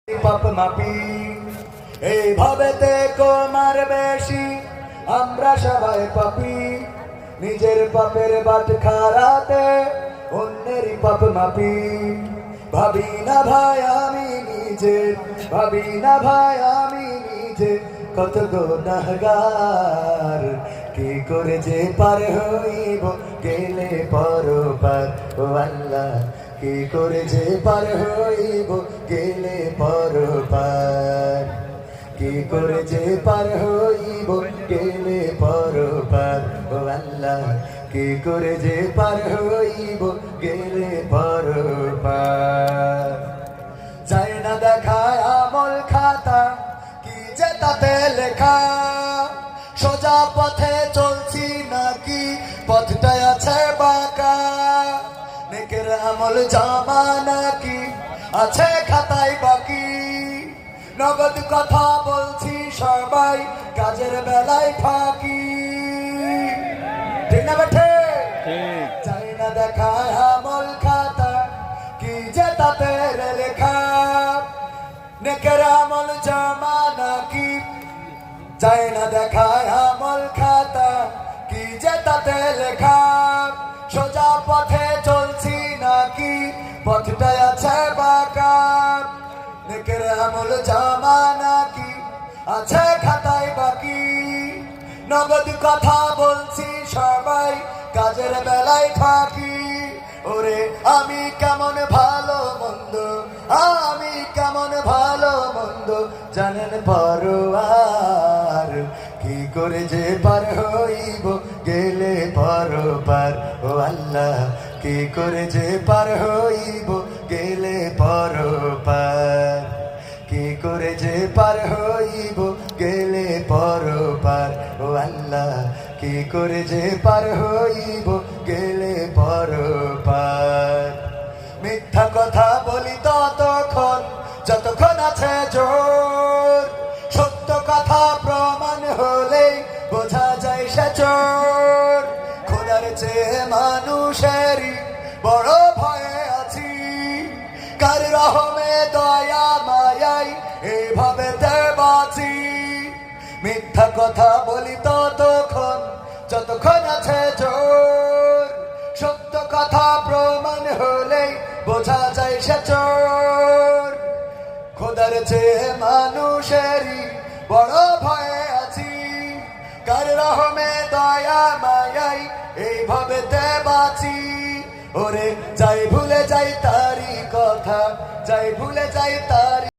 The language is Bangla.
পাপ মাপি এইভাবেতে কমার বেশি আমরা সবাই পাপি নিজের পাপের বাট খারাতে অন্যেরই পাপ মাপি ভাবি না ভাই আমি নিজে ভাবি না ভাই আমি নিজে কত গুনাহগার কি করে যে পার হইব গেলে পরপার ও আল্লাহ কি করে যে পার হইব গেলে পরপার কি করে যে পার হইব গেলে পরপার ও আল্লাহ কি করে যে পার হইব গেলে পরপার যায় না দেখায় আমল খাতা কি যে তাতে লেখা সোজা পথে চলছি নাকি পথটাই আছে বাঁকা নেকের আমল জমা নাকি আছে খাতায় বাকি নগদ কথা বলছি সবাই কাজের বেলায় ফাঁকি ঠিক না বেঠে চাই না দেখায় আমল খাতা কি যে তাতে লেখা নেকের আমল জমা নাকি চাই না দেখায় আমল খাতা কি যে তাতে লেখা সোজা পথে চলছি নাকি পথটাই আছে বাঁকা নেকের আমল জমা নাকি আছে খাতায় বাকি নগদ কথা বলছি সবাই কাজের বেলায় ফাঁকি ওরে আমি কেমন ভালো মন্দ আমি কেমন ভালো মন্দ জানেন পরোয়ার কি করে যে পার হইব গেলে পরপার ও আল্লাহ কি করে যে পার হইব গেলে পরপার কি করে যে পার হইব গেলে পরপার ও আল্লাহ কি করে যে পার হইব গেলে পরপার মিথ্যা কথা বলি ততক্ষণ যতক্ষণ আছে জোর সত্য কথা প্রমাণ হলেই বোঝা যায় সে চোর খোদার চেয়ে মানুষেরই বড় ভয়ে আছি কার রহমে দয়া মায়াই এইভাবে বাঁচি মিথ্যা কথা বলি ততক্ষণ যতক্ষণ আছে জোর সত্য কথা প্রমাণ হলেই বোঝা যায় সে চোর খোদার চেয়ে মানুষেরই বড় ভয়ে আছি কার রহমে দয়া মায়াই এইভাবে বাঁচি ওরে যাই ভুলে যাই তারি কথা যাই ভুলে যাই তারি